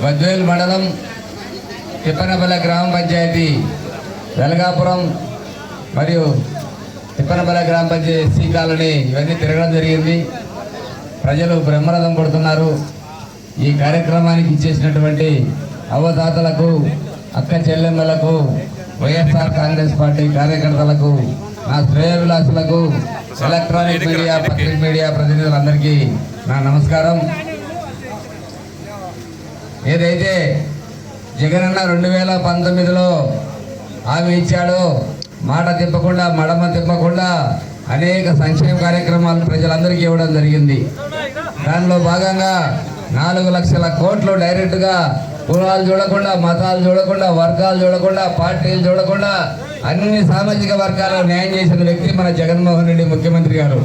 గద్వేల్ మండలం తిప్పనపల్లె గ్రామ పంచాయతీ వెలగాపురం మరియు తిప్పనపల్లె గ్రామ పంచాయతీ ఎస్సీ కాలనీ ఇవన్నీ తిరగడం జరిగింది. ప్రజలు బ్రహ్మరథం పడుతున్నారు. ఈ కార్యక్రమానికి ఇచ్చేసినటువంటి అవతాతలకు, అక్క చెల్లెమ్మలకు, వైఎస్ఆర్ కాంగ్రెస్ పార్టీ కార్యకర్తలకు, నా శ్రేయోభిలాషులకు, ఎలక్ట్రానిక్ మీడియా, పత్రిక మీడియా ప్రతినిధులందరికీ నా నమస్కారం. ఏదైతే జగనన్న 2019లో హామీ ఇచ్చాడో, మాట తిప్పకుండా, మడమ తిప్పకుండా అనేక సంక్షేమ కార్యక్రమాలు ప్రజలందరికీ ఇవ్వడం జరిగింది. దానిలో భాగంగా 4 లక్షల కోట్లు డైరెక్ట్గా కులాలు చూడకుండా, మతాలు చూడకుండా, వర్గాలు చూడకుండా, పార్టీలు చూడకుండా అన్ని సామాజిక వర్గాలకు న్యాయం చేసిన వ్యక్తి మన జగన్మోహన్ రెడ్డి ముఖ్యమంత్రి గారు.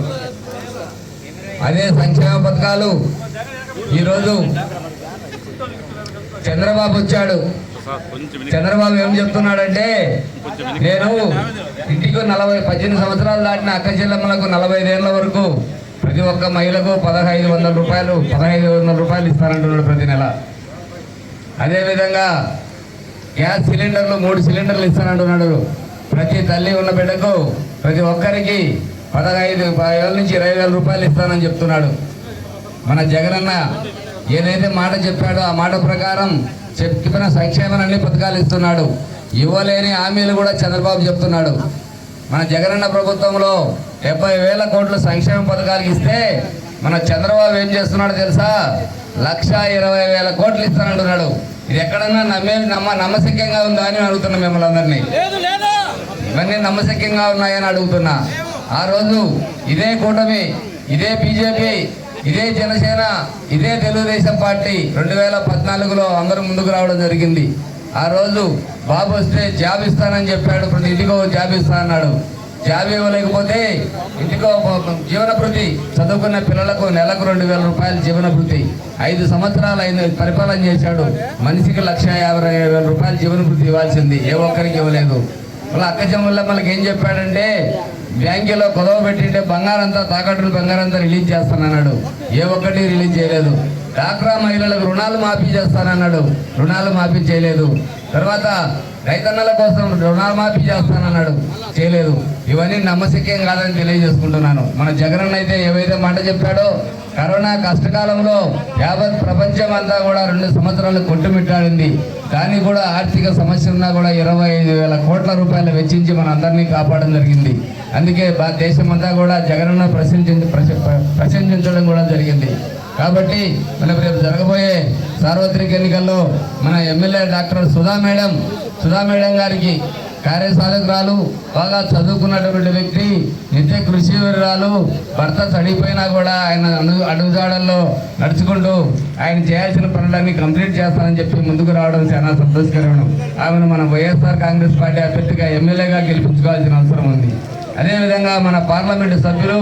అదే సంక్షేమ పథకాలు ఈరోజు చంద్రబాబు వచ్చాడు. చంద్రబాబు ఏం చెప్తున్నాడంటే, నేను ఇంటికి 18 సంవత్సరాలు దాటిన అక్క చెల్లెమ్మలకు 45 ఏళ్ల వరకు ప్రతి ఒక్క మహిళకు 1500 రూపాయలు ఇస్తానంటున్నాడు ప్రతి నెల. అదేవిధంగా గ్యాస్ సిలిండర్లు 3 సిలిండర్లు ఇస్తానంటున్నాడు. ప్రతి తల్లి ఉన్న బిడ్డకు ప్రతి ఒక్కరికి 15,000 నుంచి 20,000 రూపాయలు ఇస్తానని చెప్తున్నాడు. మన జగనన్న ఏదైతే మాట చెప్పాడో ఆ మాట ప్రకారం చెప్పిన సంక్షేమాన్ని అన్ని పథకాలు ఇస్తున్నాడు. ఇవ్వలేని హామీలు కూడా చంద్రబాబు చెప్తున్నాడు. మన జగనన్న ప్రభుత్వంలో 70,000 కోట్లు సంక్షేమ పథకాలకు ఇస్తే మన చంద్రబాబు ఏం చేస్తున్నాడో తెలుసా? 1,20,000 కోట్లు ఇస్తానంటున్నాడు. ఇది ఎక్కడన్నా నమ్మశక్యంగా ఉందా అని అడుగుతున్నా మిమ్మల్ని అందరినీ. ఇవన్నీ నమ్మశక్యంగా ఉన్నాయని అడుగుతున్నా. ఆ రోజు ఇదే కూటమి, ఇదే బీజేపీ, ఇదే జనసేన, ఇదే తెలుగుదేశం పార్టీ 2014లో అందరూ ముందుకు రావడం జరిగింది. ఆ రోజు బాబు వస్తే జాబ్ ఇస్తానని చెప్పాడు. ప్రతి ఇంటికో జాబ్ ఇస్తా అన్నాడు. జాబ్ ఇవ్వలేకపోతే ఇంటికో జీవన భృతి, చదువుకున్న పిల్లలకు నెలకు 2,000 రూపాయలు జీవన భృతి. 5 సంవత్సరాలు పరిపాలన చేశాడు. మనిషికి 1,50,000 రూపాయలు జీవన భృతి ఇవ్వాల్సింది, ఏ ఒక్కరికి ఇవ్వలేదు. వాళ్ళ అక్క చెల్లెమ్మల మనకి ఏం చెప్పాడంటే, బ్యాంకులో కొదవ పెట్టింటే బంగారంతా, తాకట్టులు బంగారంతా రిలీజ్ చేస్తానన్నాడు. ఏ ఒక్కటి రిలీజ్ చేయలేదు. డాక్రా మహిళలకు రుణాలు మాఫీ చేస్తానన్నాడు. రుణాలు మాఫీ చేయలేదు. తర్వాత రైతన్నల కోసం రుణాలు మాఫీ చేస్తానన్నాడు, చేయలేదు. ఇవన్నీ నమ్మశక్యం కాదని తెలియజేసుకుంటున్నాను. మన జగనన్న అయితే ఏవైతే మాట చెప్పాడో, కరోనా కష్టకాలంలో యావత్ ప్రపంచం అంతా కూడా 2 సంవత్సరాలు కొట్టుమిట్టాడింది. కానీ కూడా ఆర్థిక సమస్య ఉన్నా కూడా 25,000 కోట్ల రూపాయలు వెచ్చించి మన అందరినీ కాపాడడం జరిగింది. అందుకే దేశమంతా కూడా జగనన్న ప్రశంసించడం కూడా జరిగింది. కాబట్టి మన రేపు జరగబోయే సార్వత్రిక ఎన్నికల్లో మన ఎమ్మెల్యే డాక్టర్ సుధా మేడం గారికి కార్యసాధకురాలు, బాగా చదువుకున్నటువంటి వ్యక్తి, నిత్య కృషివీరురాలు. భర్త చడిపోయినా కూడా ఆయన అడుగుజాడల్లో నడుచుకుంటూ ఆయన చేయాల్సిన పనులన్నీ కంప్లీట్ చేస్తానని చెప్పి ముందుకు రావడం చాలా సంతోషకరం. ఆమెను మన వైఎస్ఆర్ కాంగ్రెస్ పార్టీ అభ్యర్థిగా ఎమ్మెల్యేగా గెలిపించుకోవాల్సిన అవసరం ఉంది. అదేవిధంగా మన పార్లమెంటు సభ్యులు,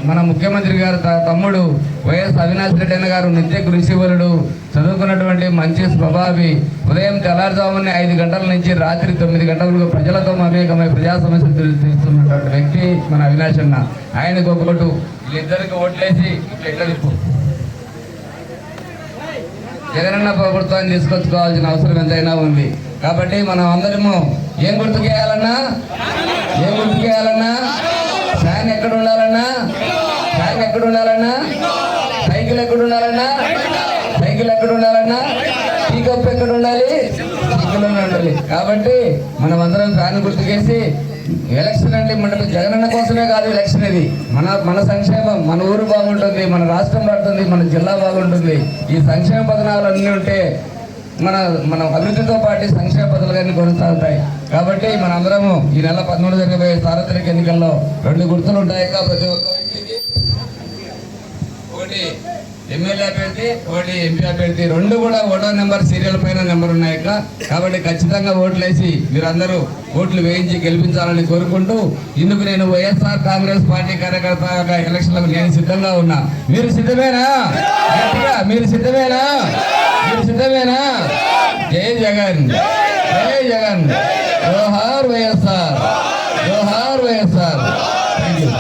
మన ముఖ్యమంత్రి గారు తమ్ముడు వైఎస్ అవినాష్ రెడ్డి అన్న గారు నిత్య కృషివరుడు, చదువుకున్నటువంటి మంచి స్వభావి. ఉదయం తెల్లారుజామున 5 గంటల నుంచి రాత్రి 9 గంటల వరకు ప్రజలతో మమేకమై ప్రజా సమస్యలు తీస్తున్నటువంటి వ్యక్తి మన అవినాష్ అన్న. ఆయనకు ఒక ఓటు, వీళ్ళిద్దరికి ఓట్లేసి ఇట్లా తిప్పు. జగనన్న ప్రభుత్వాన్ని తీసుకొచ్చుకోవాల్సిన అవసరం ఎంతైనా ఉంది. కాబట్టి మనం అందరము ఏం గుర్తుకేయాలన్నా, ఫ్యాన్ ఎక్కడ ఉండాలన్నా, సైకిల్ ఎక్కడ ఉండాలన్నా, టీ కప్ ఎక్కడ ఉండాలి, సైకిల్లోనే ఉండాలి. కాబట్టి మనం అందరం ఫ్యాన్ గుర్తుకేసి, ఎలక్షన్ అంటే మన జగనన్న కోసమే కాదు ఎలక్షన్. ఇది మన సంక్షేమం, మన ఊరు బాగుంటుంది, మన రాష్ట్రం పడుతుంది, మన జిల్లా బాగుంటుంది. ఈ సంక్షేమ పథకాలు అన్నీ ఉంటే మన అభివృద్ధితో పాటు సంక్షేమ పథకాలన్నీ కొనసాగుతాయి. కాబట్టి మన అందరము ఈ నెల 13 జరగబోయే సార్వత్రిక ఎన్నికల్లో 2 గుర్తులు ఉంటాయి. ప్రతి ఒక్క వ్యక్తికి ఒకటి ఎమ్మెల్యే అభ్యర్థి, ఒకటి ఎంపీ అభ్యర్థి. 2 కూడా 1వ నెంబర్ సీరియల్ పైన నెంబర్ ఉన్నాయి. కాబట్టి ఖచ్చితంగా ఓట్లేసి మీరందరూ ఓట్లు వేయించి గెలిపించాలని కోరుకుంటూ, ఇందుకు నేను వైఎస్ఆర్ కాంగ్రెస్ పార్టీ కార్యకర్తగా ఎలక్షన్లకు నేను సిద్ధంగా ఉన్నా. మీరు సిద్ధమేనా? మీరు సిద్ధమేనా? జై జగన్, జై జగన్, జోహార్ వైఎస్ఆర్, జోహార్ వైఎస్ఆర్. Thank you.